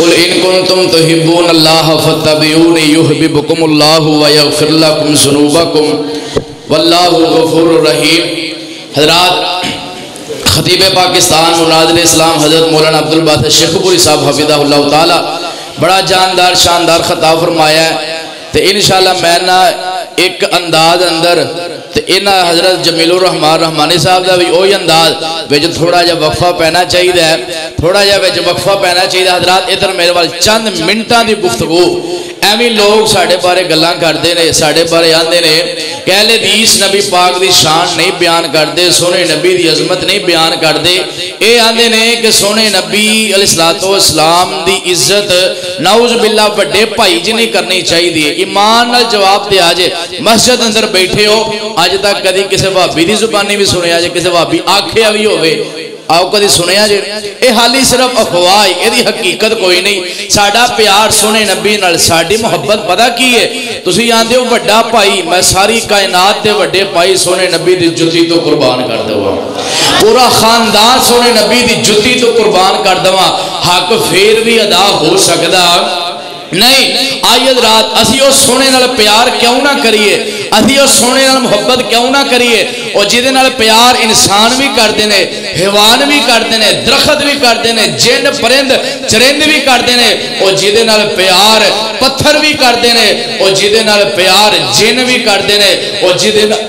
قل ان کنتم تحبون اللہ فاتبعونی یحببکم اللہ ویغفر لکم ذنوبکم واللہ غفور رحیم۔ حضرات، خطیب پاکستان مناظر اسلام حضرت مولانا عبدالباسط شیخ پوری صاحب حفظہ اللہ تعالی بڑا جاندار شاندار خطاب فرمایا ہے، تو انشاءاللہ میں نا ایک انداز اندر تو انہا حضرت جمیل الرحمن رحمانی صاحب دا بھی اوہی انداز ویچ تھوڑا جا وقفہ پہنا چاہیے ہے، تھوڑا جا ویچ وقفہ پہنا چاہیے ہے۔ حضرات ادھر میرے وال چند منٹاں دی گفتگو ایویں لوگ ساڑھے بارے گلاں کردے نے، ساڑھے بارے آندے نے کہ اہل حدیث نبی پاک دی شان نہیں بیان کردے، سونے نبی دی عظمت نہیں بیان کردے، اے آندے نے کہ سونے نبی علیہ السلام دی عزت نعوذ باللہ بڑے بھائی جی نہیں کرنی چاہیے دی۔ ایمان نال جواب دے آجے، مسجد اندر بیٹھے ہو آج تک کدی کسے وہابی دی زبانی بھی سنے آجے، کسے وہابی آنکھیں بھی ہوئے آؤ کدی سنے آجے، اے حالی صرف افواہ، اے دی حقیقت کوئی نہیں۔ ساڑھا پیار سونے نبی نال ساڑھی محبت پتا کی ہے، تسی آندے ہو بڑا پائی، میں ساری کائنات دے بڑے پائی سونے نبی دی جتی تو قربان کر دوا، پورا خاندان سونے نبی دی جتی تو قربان کر دوا، حق پھر بھی ادا ہو سکدا نہیں۔ آئیے رات اسی او سونے نال پیار کیوں نہ کریے، اسی او سونے نال محبت کیوں نہ کریے، اور جیدے نال پیار انسان بھی کر دینے، حیوان بھی کر دینے، درخت بھی کر دینے، جن پرند چرند بھی کر دینے، اور جیدے نال پیار پتھر بھی کر دینے، اور جیدے نال پیار جن بھی کر دینے، اور جیدے نال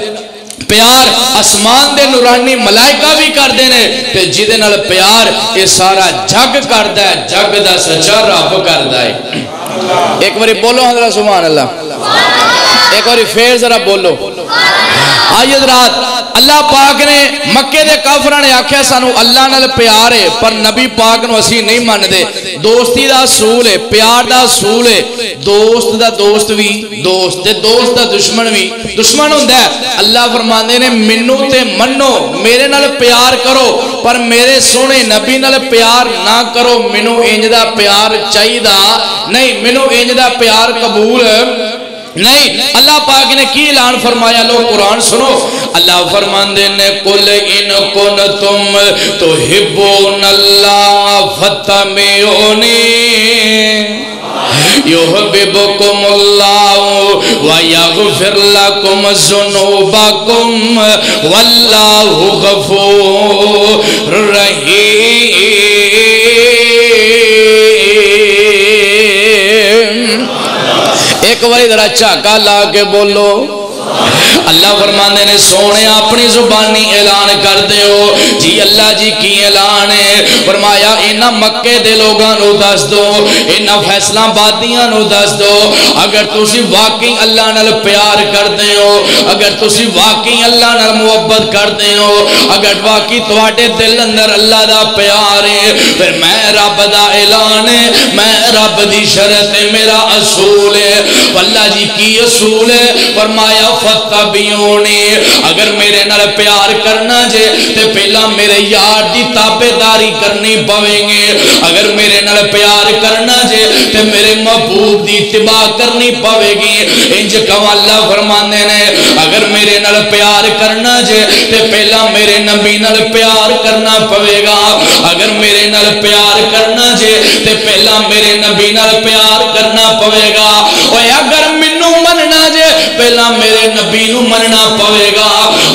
پیار اسمان دے نورانی ملائکہ بھی کر دینے، تے جیدے نال پیار یہ سارا جگ کر دے، جگ دا سچا رب کر دے۔ ایک باری بولو حضرت سبحان اللہ، ایک باری پھر ذرا بولو۔ آئیے حضرات، اللہ پاک نے مکے دے کافرہ نے آکھیا سانو اللہ نال پیار ہے، پر نبی پاک نو اسی نہیں مان دے۔ دوستی دا اصول ہے، پیار دا اصول ہے، دوست دا دوست بھی دوست دے، دوست دا دشمن بھی دشمن ہوندہ ہے۔ اللہ فرماندے نے منو تے منو، میرے نال پیار کرو، پر میرے سونے نبی نال پیار نہ کرو، منو انج دا پیار چاہیے نہیں، منو انج دا پیار قبول نہیں۔ اللہ پاک نے کی اعلان فرمایا، لو قرآن سنو، اللہ فرماندے نے قل ان کنتم تحبون اللہ فاتبعونی یحببکم اللہ ویغفر لکم ذنوبکم واللہ غفور رحیم۔ ایک باری ذرا چاکا لا کے بولو۔ اللہ فرماندے نے سونے اپنی زبانی اعلان کر دے ہو جی، اللہ جی کی اعلان ہے، فرمایا انہا مکے دے لوگاں نو دس دو، انہا فیصلہ بادیاں نو دس دو، اگر تسی واقعی اللہ نال پیار کر دے ہو، اگر تسی واقعی اللہ نال محبت کر دے ہو، اگر واقعی تواڈے دل اندر اللہ دا پیار ہے، پھر میں رب دا اعلان ہے، میں رب دی شرط ہے، میرا اصول ہے۔ اللہ جی کی اصول ہے، فرمایا فتبعونی، اگر میرے نال پیار کرنا جے تے پہلا میرے یار دی تابعداری کرنی پوے گے، اگر میرے نال پیار کرنا جے تے میرے محبوب دی اتباع کرنی پوے گی۔ انج کہو اللہ فرماندے نے اگر میرے نال پیار کرنا جے تے پہلا میرے نبی نال پیار کرنا پوے گا، اگر میرے نال پیار کرنا جے تے پہلا میرے نبی نال پیار کرنا پوے گا، اور اگر منو مننا جے پہلا میرے نبی نو مننا پوے گا،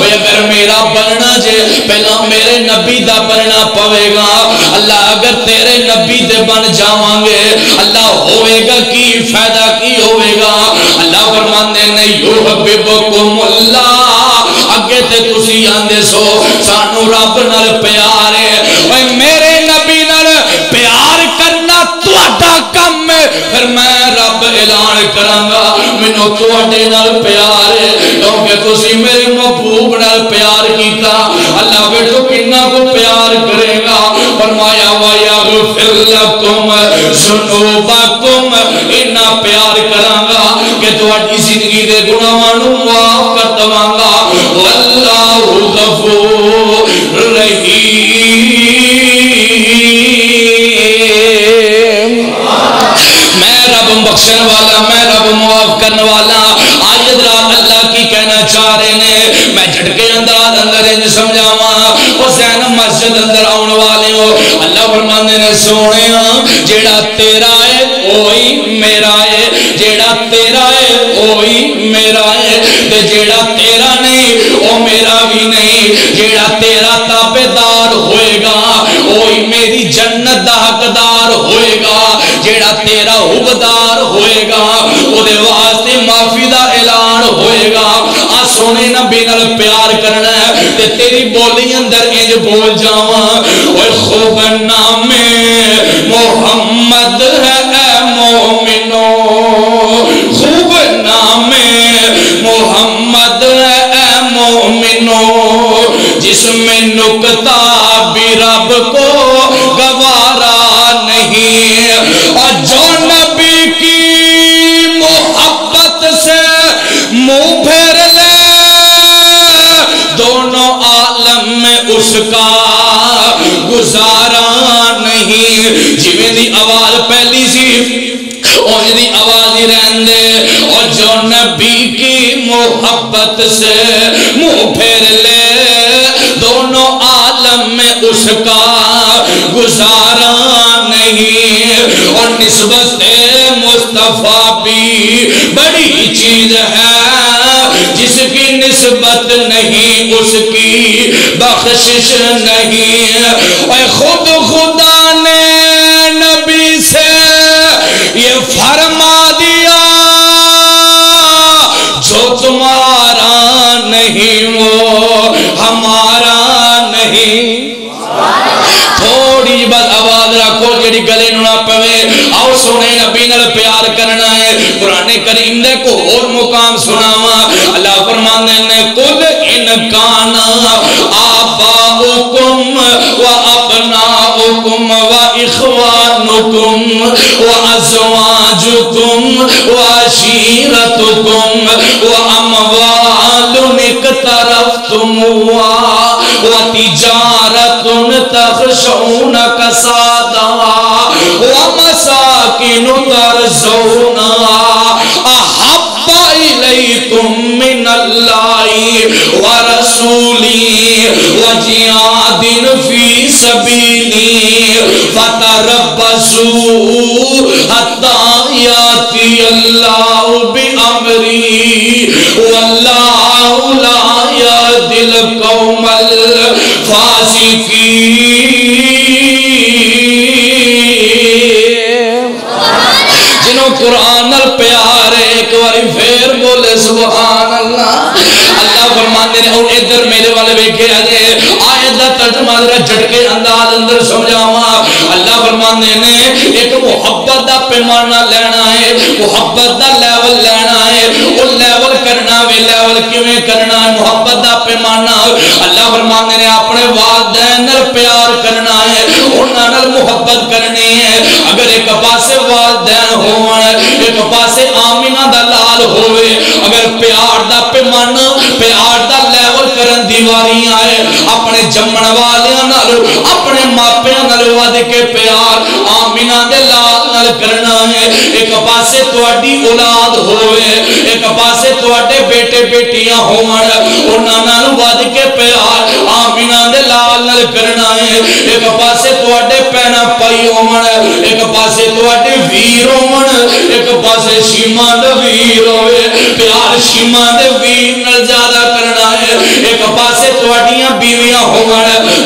اگر میرا بننا جے پہلا میرے نبی دا بننا پوے گا۔ اللہ اگر تیرے نبی دے بن جاواں گے اللہ ہوئے گا کی فائدہ کی ہوئے گا۔ اللہ فرماندے نے یحببکم اللہ، اگے تے تسی آندے سو سانو رب نال پیار ہے، اوے میرے نبی نال پیار کرنا تہاڈا کم ہے، پھر میں رب اعلان کراں گا مینوں تہاڈے نال پیار ہے، کیونکہ تسی میرے محبوب نال پیار کیتا۔ اللہ بیٹو کنا کو پیار کرے گا، فرمایا وَيَغْفِرْ لَكُمْ ذُنُوبَكُمْ، اتنا پیار کراں گا کہ تہاڈی زندگی دے گناہاں نوں معاف کر دواں گا۔ واللہ غفور رحیم، میں رب بخشن والا، میں رب معاف کرنے والا۔ آج حضرات اللہ کی کہنا چاہ رہے ہیں، میں جھٹکے انداز اندر انج سمجھاواں، وہ زینب مسجد اندر آنے والے ہو اللہ فرماندے نے سونے جیڑا تیرا ہے وہی میرا ہے جیڑا تیرا ہے وہی میرا ہے تے جیڑا تیرا نہیں وہ میرا بھی نہیں جیڑا تیرا تابعدار ہوئے گا وہی میری جنت دا حقدار ہوئے گا جیڑا تیرا حقدار ہوئے گا وہ دے واسطے معافی دا اعلان ہوئے گا آ سونے نبی نال پیار کرنا ہے تے تیری بولی اندر انج بول جاواں اوے خوب نام محمد ہے اے مومنو خوب نام محمد ہے اے مومنو جس میں نکتہ بھی رب کو گوارا نہیں اور جو نبی کی محبت سے منہ پھیر لے دونوں عالم میں اس کا گزارا نہیں جویں دی آواز پہلی سی اور دی آواز ہی رہندے اور جو نبی کی محبت سے منہ پھیر لے دونوں عالم میں اس کا گزارا نہیں اور نسبت مصطفیٰ بھی بڑی چیز ہے جس کی نسبت نہیں اس کی بخشش نہیں اور خود خدا نے نبی سے یہ فرما دیا جو تمہارا نہیں وہ ہمارا نہیں تھوڑی بس آواز رکھو جڑی گلے نہ پوے آؤ سونے نبی نال پیار کرنا ہے قرآن کریم دے کو اور مقام سناواں اللہ فرماندے نے قل ان کان آباؤکم و ابناؤکم و اخوانکم و ازواجکم و عشیرتکم و اموال اقترفتموها و تجارت تخشون کسادها و مساکن ترضونها احب الیکم من اللہ و رسولی و جہاد فی سبیلی فتربصوا حتی یاتی اللہ بامری واللہ لا یهدی القوم الفاسقین جنہوں قرآن نال پیار ہے ایک باری پھر بولے سبحان اللہ اللہ فرماندے نے اور ادھر میرے والے بیٹھے آجے آیت دا ترجمہ ذرا جھٹکے انداز اندر سمجھاواں اللہ فرماندے نے ایک محبت دا پیمانہ لینا ہے محبت دا لیول لینا ہے وہ لیول کرنا وے لیول کیویں کرنا ہے محبت دا پیمانہ اللہ فرماندے نے اپنے والدین نال پیار کرنا ہے انہاں نال محبت کرنی ہے اگر ایک پاسے والدین ہون ایک پاسے آمینہ دا لال ہوئے اگر پیار دا پیمانہ پیار دا لیول کرن دیواری آئے اپنے جمن والیاں نال اپنے ماپیاں نال ود کے پیار آمینہ دے لال نال کرنا ہے ایک پاسے تواڈی اولاد ہوئے ایک پاسے تواڈے بیٹے بیٹیاں ہون انہاں نال ود کے پیار آمینہ دے لال نال کرنا ہے ایک پاسے تواڈے پینا پائی ہون ایک پاسے تواڈے ویر ہون ایک پاسے شیما دے ویر ہوئے پیار شیما دے ویر نال زیادہ کرنا ہے ایک پاسے تواڈیاں بیویاں ہون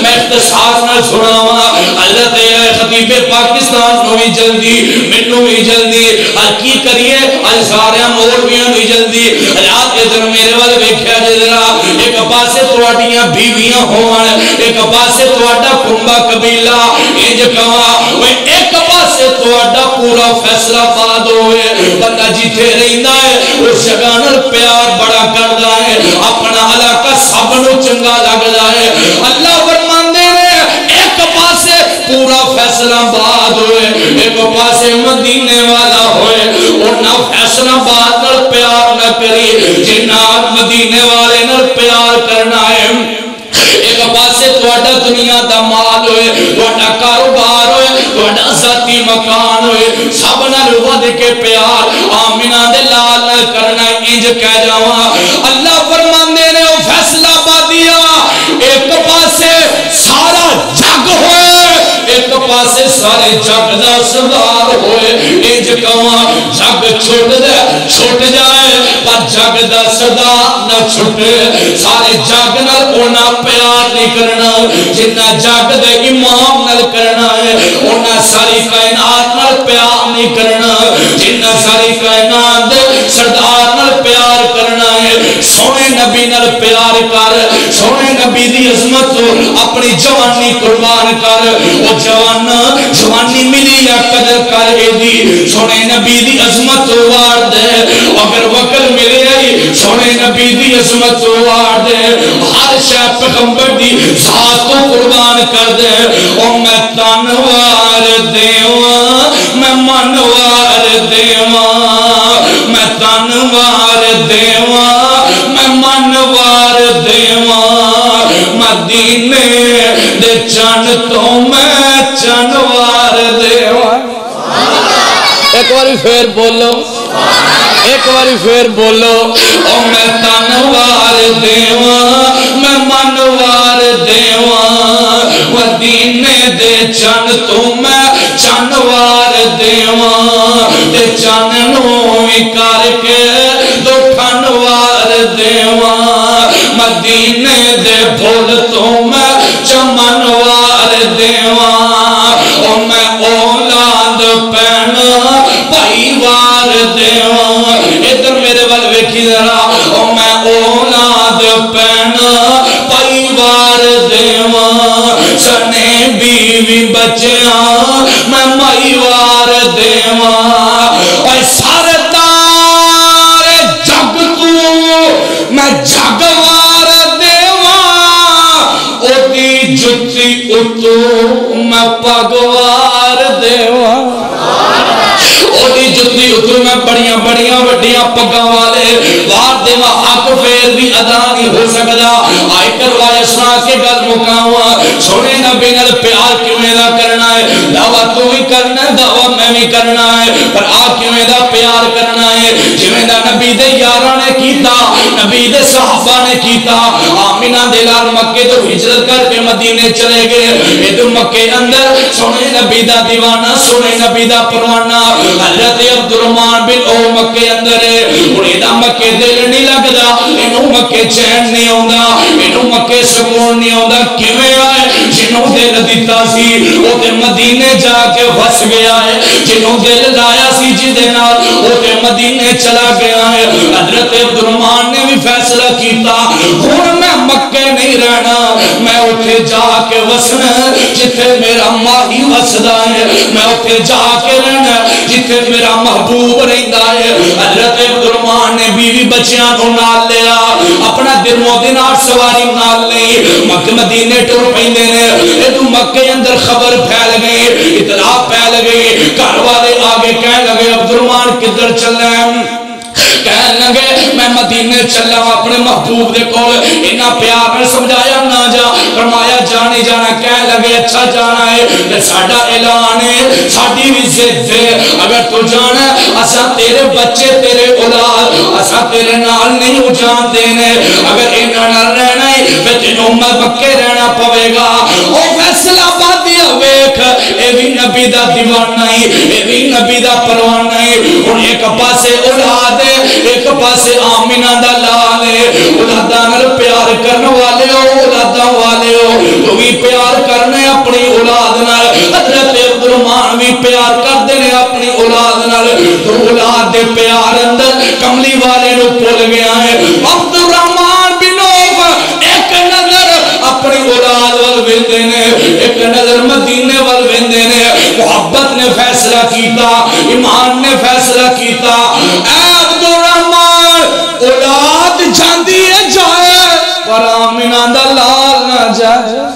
میں اختصاص نال سناواں حضرت خطیب پاکستان نو بھی جلدی مینوں بھی جلدی اج کی کریے اج سارے مولویاں بھی جلدی رات ادھر میرے والے ویکھیا جے ذرا ایک پاسے تواڈیاں بیویاں ہون ایک پاسے تواڈا کنبا قبیلہ انج کہاں اوے ایک پاسے تواڈا پورا فیصلہ آباد ہوئے بندہ جتھے رہندا ہے اس جگہ نال پیار بڑا کردا ہے اپنا علاقہ سب نو چنگا لگدا ہے اللہ فرماندے نے ایک پاسے پورا فیصلہ آباد ہوئے ایک پاسے مدینے والا ہوئے انہاں فیصلہ آباد نال پیار نہ کری جنہ مدینے والے نال پیار کرنا ہے ایک پاسے تواڈا دنیا دا مال ہوئے تواڈا کاروبار ہوئے تواڈا ذاتی مکان ہوئے سب نال ود کے پیار آمینہ دے لال نال کرنا انج کہہ جاواں اللہ فرماندے نے او فیصلہ آبادیاں ایک پاسے پاسے سارے جگ دا سردار ہوئے انج کہاں جگ چھٹ جائے پر جگ دا سردار نہ چھٹے سارے جگ نال اونا پیار نہیں کرنا جنہ جگ دے امام نال کرنا ہے اونا ساری کائنات نال پیار نہیں کرنا جنہ ساری کائنات دے سردار نال پیار کرنا ہے سونے نبی نال پیار کر سونے نبی دی عظمت اپنی جوانی قربان کر وہ جوانی ملی یا قدر کر اے دی سونے نبی دی عظمت وار دے اگر وقت ملے آئی سونے نبی دی عظمت وار دے ہر شے پیغمبر دی ذات کو قربان کر دے او میں تنوار دیواں میں منوار دیواں میں تنوار دیواں میں منوار دیواں مدینے دے چن تو میں چنوار دیواں ایک باری پھر بولو ایک باری پھر بولو او میں تنوار دیواں میں منوار دیواں مدینے دے چن تو میں چنوار دیواں تے چن نو وی کر کے دو ٹھنوار دیواں مدینے دے بھول تو میں چمنوار دیواں او میں اولاد پہنا بھائی وار دیواں ادھر میرے ول ویکھی ذرا او میں اولاد پہنا بھائی وار دیواں سنے بیوی بچیاں میں مائی وار دیواں اے سردار جگ تو میں جگ وار دیواں او دی جتی اتو میں پگوار دیواں اوڈی جتی اتر میں بڑیاں وڈیاں پگاں والے وار دے حق پھر بھی ادا نہیں ہو سکدا آئی کروائے سنا کے گل مکاواں سونے نبی نال پیار کیویں دا کرنا ہے دعویٰ تو بھی کرنا ہے دعویٰ میں بھی کرنا ہے پر آ کیویں دا پیار کرنا ہے جویں دا نبی دے یاراں نے کیتا نبی دے صحابہ نے کیتا آمینہ دے لال مکے تو ہجرت کر کے مدینے چلے گئے ادھر مکے اندر سونے نبی دا دیوانہ سونے نبی دا پروانہ حضرت عبدالرحمن بن او مکے اندر ہے انہیں دا مکے دل نہیں لگدا انہوں مکے چین نہیں ہوندہ انہوں مکے سکون نہیں ہوندہ کیویں آئے جنہوں دل دیتا سی وہ تے مدینے جا کے وس گیا ہے جنہوں دل لایا سی جدے نال وہ تے مدینے چلا گیا ہے حضرت عبدالرحمن نے بھی فیصلہ کیتا ہن میں مکے نہیں رہنا میں اٹھے جا کے وسنا جتے میرا ماہی وسدا ہے میں اٹھے جا کے رہنا جتے میرا محبوب رہندا ہے حضرت عبدالرحمن نے بیوی بچیاں کو نال لیا اپنا درمو دینار سواری نال لئی مکہ مدینے ٹر پیندے نے ادو مکے اندر خبر پھیل گئی اطلاع پھیل گئی گھر والے آگے کہنے لگے عبدالرحمن کدھر چل رہے ہیں کہنے لگے میں مدینے چلا ہوں اپنے محبوب دے کول انہاں پیار میں سمجھایا نہ جا فرمایا جانے جانا کہنے لگے اچھا جانا ہے کہ ساڈا اعلان ہے ساڈی بھی ضد ہے اگر تو جانا اساں تیرے بچے تیرے اولاد اساں تیرے نال نہیں ہو جان دینے اگر انہاں نال رہنا ہے پھر تینوں مکے رہنا پوے گا او فیصلہ بادی ویکھ اے بھی نبی دا دیوانہ ہے اے بھی نبی دا پروانہ ہے ہن ایک پاسے اولاد ایک پاسے آمینہ دا لال ہے اولاداں نال پیار کرنے والے ہو اولاداں والے ہو تو بھی پیار کرنے اپنی اولاد نال حضرت عبدالرحمن بھی پیار کر دینے اپنی اولاد نال تو اولاد دے پیار اندر کملی والے نو پھول گیا ہے عبدالرحمن بن عوف ایک نظر اپنی اولاد وال ویندے نے ایک نظر مدینے وال ویندے نے محبت نے فیصلہ کیتا ایمان نے فیصلہ کیتا اے عبدالرحمن اولاد جاندی ہے جائے پر آمینہ دا لال نہ جائے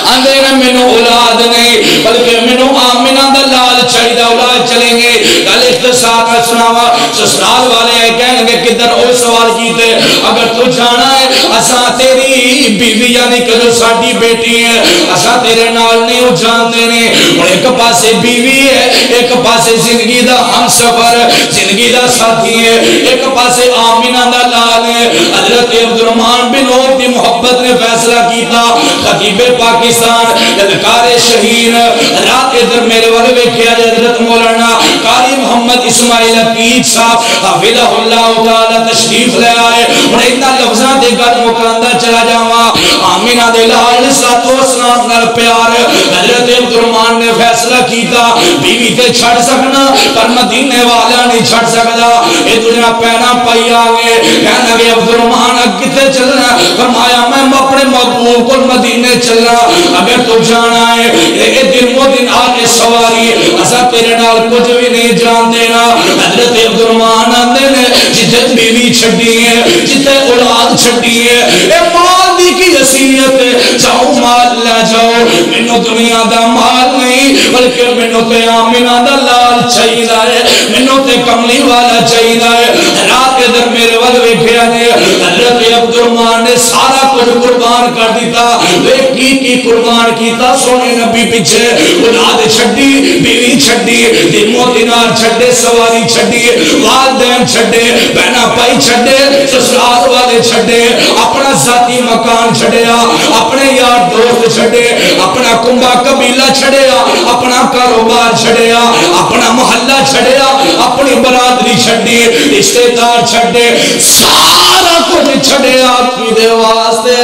اندر منو اولاد نہیں بلکہ منو آمینہ دا لال چاہیدہ اولاد چلیں گے گل ساتھ میں سناوا سسرال والے آئے کہنے لگے کدھر او سوال کیتے اگر تو جانا ہے اساں تیری بیوی یعنی کہ جو ساڈی بیٹی ہے اساں تیرے نال نہیں ہو جاندے نے اور ایک پاسے بیوی ہے ایک پاسے زندگی دا ہم سفر زندگی دا ساتھی ہے ایک پاسے آمینہ دا لال ہے حضرت عبد الرحمن بن عوف دی محبت نے فیصلہ کیتا خطیب پاکستان للکار شہیر رات ادھر میرے والے ویکھیا حضرت مولانا قاری محمد اسماعیل عقیق صاحب حفظہ اللہ تعالی تشریف لے آئے اور اتنا لفظاں دے گل مکاندہ چلا جاواں آمینہ دے لال صلوات و سلام نال پیار حضرت عبد الرحمن نے فیصلہ کیتا بیوی تے چھڑ سکنا پر مدینے والا نہیں چھڑ سکدا اے دنیا پہنا پائی آگے کہنا کہ عبد الرحمن کتے چلنا فرمایا میں اپنے محبوب کو مدینے چلنا اگر تو جانا ہے اے دن و دن آگے سواری اسا تیرے نال کچھ بھی نہیں جان دینا حضرت عبد الرحمن آندے نے جتے بیوی چھڑی ہے جتے اولاد چھڑی ہے اے مال دی کی حیثیت جاؤ مال لے جاؤ مینوں دنیا دا مال نہیں بلکہ مینوں تے آمینہ دا لال چاہیدا ہے مینوں تے کملی والا چاہیدا ہے رات ادھر میرے ول ویکھیا نے حضرت عبد الرحمن نے سارا کچھ قربان کر دیتا وہ کی قربان کیتا سونے نبی پیچھے اولاد چھڈی بیوی چھڈی دمو دینار چھڈے سواری چھڈی والدین چھڈے بہنا بھائی چھڈے سسرال والے چھڈے اپنا ذاتی مکان چھڈیا اپنے یار دوست چھڈے اپنا کنبا قبیلہ چھڈیا اپنا کاروبار چھڈیا اپنا محلہ چھڈیا اپنی برادری چھڈی رشتہ دار چھڈے سارا کچھ چھڈیا کیدے واسطے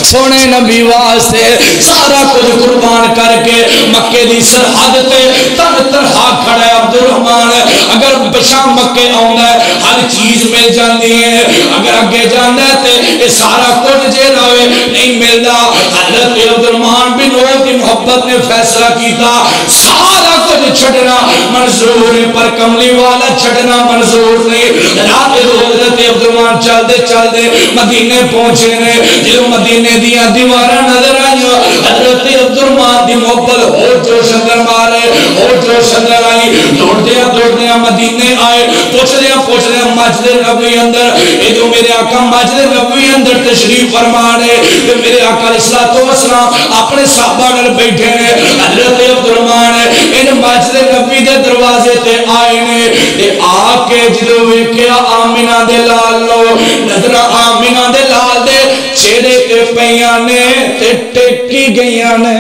سونے نبی واسطے سارا کچھ قربان کر کے مکے دی سرحد تے تن تنہا کھڑا ہے عبد الرحمن اگر بشام مکے آوندا ہے ہر چیز مل جاندی ہے اگر اگے جاندا ہے تے یہ سارا کچھ جے رہے نہیں ملدا حضرت عبد الرحمن بن عوف کی محبت نے فیصلہ کیتا سارا کچھ چھڈنا منظور ہے پر کملی والا چھڈنا منظور نہیں رات حضرت عبد الرحمن چل دے مدینے پہنچے نے جدوں مدینے دیا دیواراں نظر آئی حضرت عبد الرحمن دی محبت اور جوش اندر مارے اور جوش اندر آئی دوڑدیا مدینے آئے پوچھدیا مسجد نبوی اندر ادھر میرے آقا مسجد نبوی اندر تشریف فرما نے میرے آقا علیہ الصلوۃ والسلام اپنے صحابہ نال بیٹھے نے حضرت عبد الرحمن ان مسجد نبوی دے دروازے تے آئے نے تے آ کے جدوں ویکھیا آمینہ دے لال نو نظر آمینہ دے لال دے چہرے تے پیاں نے تے ٹیکی گئیاں نے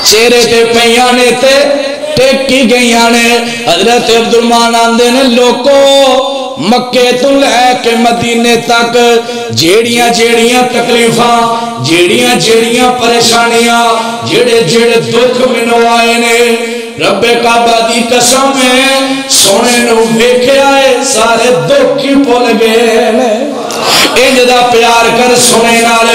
چہرے تے پیاں نے تے ٹیکی گئیاں نے حضرت عبد الرحمن آندے نے لوکو مکے تو لے کے مدینے تک جیڑیاں تکلیفاں جیڑیاں پریشانیاں جیڑے دکھ منو آئے نے رب کعبہ دی قسم ہے سونے نو ویکھیا ہے سارے دکھ ہی بھول گئے نے انج دا پیار کر سونے نال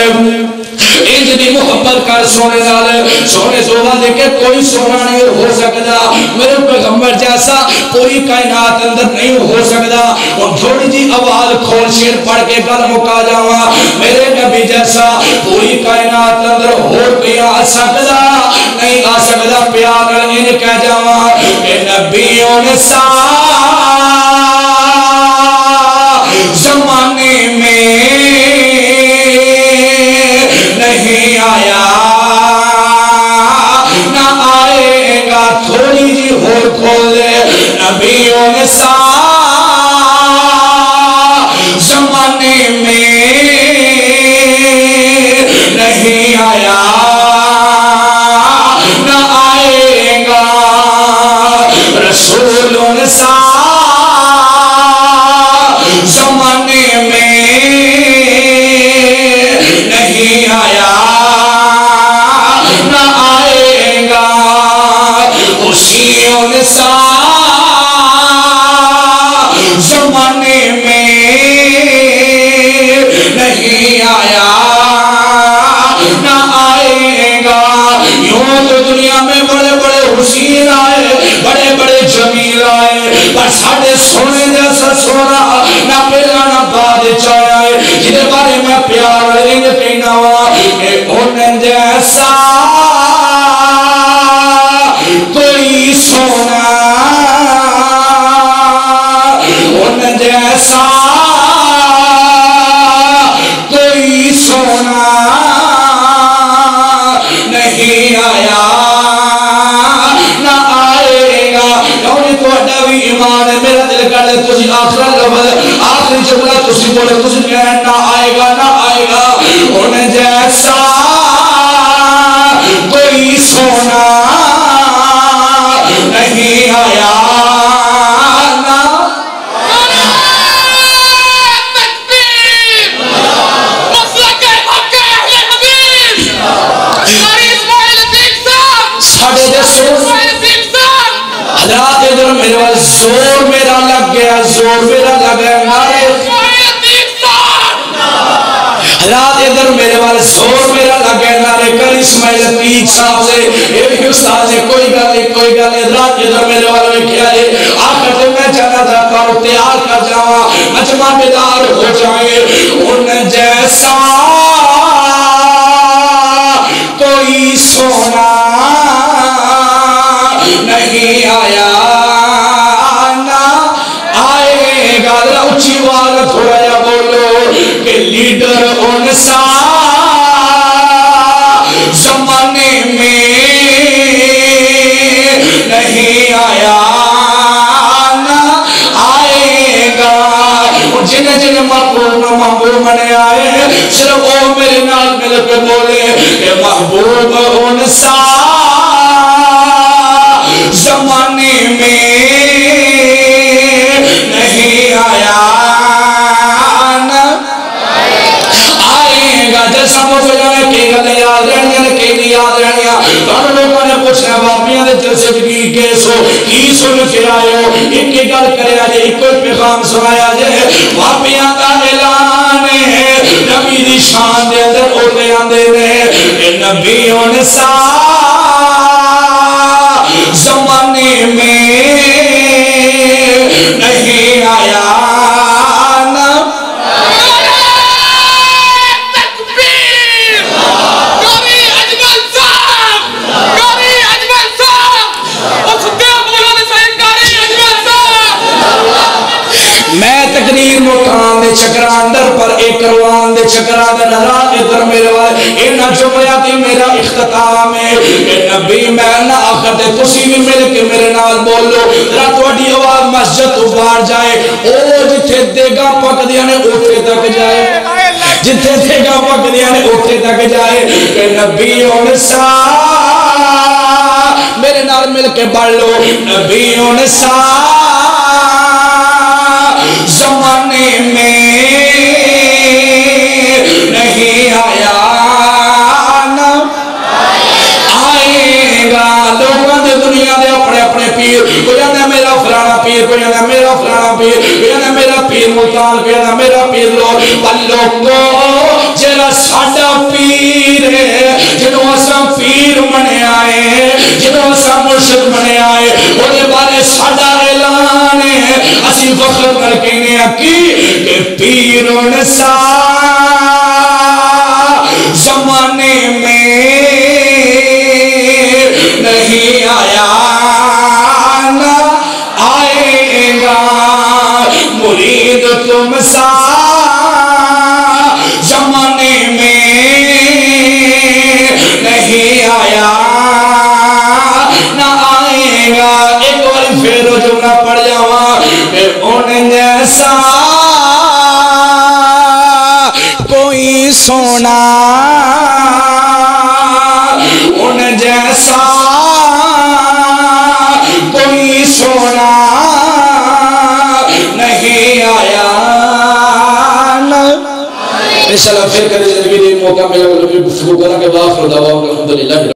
انج دی محبت کر سونے نال سونے سونا دے کے کوئی سونا نہیں ہو سکتا میرے پیغمبر جیسا پوری کائنات اندر نہیں ہو سکتا اور تھوڑی جی آواز کھول شیر پڑھ کے گل مکا جاواں میرے نبی جیسا پوری کائنات اندر ہو کوئی آ سکتا نہیں آ سکتا پیار انج کہہ جاواں کہ نبیوں نے زمانے میں نہیں آیا نہ آئے گا تھوڑی جی ہو کھول دے نبیوں نے زمانے میں نہیں آیا نہ آئے گا رسولوں نے زمانے میں نہیں آیا نہ آئے گا خوشیوں نے زمانے میں نہیں آیا نہ آئے گا یوں تو دنیا میں بڑے بڑے حسین آئے بڑے بڑے جمیل آئے پر ساڑھے سونے جیسا سونا نہ پہلا نہ بعد چاہیا ہے جنہیں بارے میں پیار انج کہنا ہوا کہ انہیں جیسا کوئی سونا کوئی ایمان ہے میرا دل کر دے تسی آخر لفظ آخری جملہ تسی بولے تسی کہنا نہ آئے گا نہ آئے گا ان جیسا کوئی سونا نہیں آیا حضرات ادھر میرے وال زور میرا لگ گیا زور میرا لگ گیا نعرے حضرات ادھر میرے وال زور میرا لگ گیا نعرے کل اسماعیل عتیق صاحب سے یہ بھی استاد ہے کوئی گل ہے حضرات ادھر میرے وال میں کیا ہے آخر سے میں چاہتا تھا اور تیار کر جاؤں مجمع بیدار ہو جائے ان جیسا کوئی سونا نہیں آیا نہ آئے گا اچھی والا تھوڑا یا بولو کہ لیڈر ان سا زمانے میں نہیں آیا نہ آئے گا جنہیں جنہیں محبوب بنے آئے صرف وہ میرے نال مل کے بولے کہ محبوب ان سا زمانے میں نہیں آیا نہ آئے گا جیسا مجھے جانے کی گلے یاد رہنیاں نے کی نہیں یاد رہنیاں تو لوگوں نے پوچھنا واپیاں دے جلسے کی کیسو کی سن کے آئے ہو ایک کی گل کرے آجے ایک کوئی پیغام سنایا جائے واپیاں کا اعلان ہے نبی دی شان دے اندر اٹھے آندے نے نبیوں نے زمانے میں نہیں آیا نہ تکبیر قاری اجمل صاحب اس دے بولو نے صحیح قاری اجمل صاحب میں تقریر مکان دے چکراندر پر ایک کروان دے چکراندر نظرات ادھر میرے والے انہا جمعیاتی میرا اختتام ہے کہ نبی میں نہ آخر دے تسی بھی مل کے میرے نال بولو رات وڈی آواز مسجد ابھار جائے او جتھے دیگا پک دیا نے اوٹھے تک جائے جتھے دیگا پک دیا نے اوٹھے تک جائے کہ نبیوں سا میرے نال مل کے بڑھ لو نبیوں سا زمانے میں نہیں آیا نہ آئے گا لوگوں نے دنیا دے اپنے اپنے پیر کوئی جانا میرا فلانا پیر کوئی جانا میرا فلانا پیر کوئی جانا میرا پیر ملتان کوئی جانا میرا پیر لوگ پلوں کو جیرا ساڑا پیر ہے جنہوں اسا پیر منے آئے جنہوں اسا مرشد منے آئے انہیں بارے ساڑا اعلان ہے اسی فخر کر کے انہیں کی کہ پیرون سا زمانے میں نہیں آیا نہ آئے گا مرید تم سا زمانے میں نہیں آیا نہ آئے گا ایک بار پھر جملہ پڑھ جاؤں کہ ان جیسا کوئی سونا ان جیسا کوئی سونا نہیں آیا انشاءاللہ پھر کرے زندگی موقع ملے گفتگو کرنے کے بعد الحمدللہ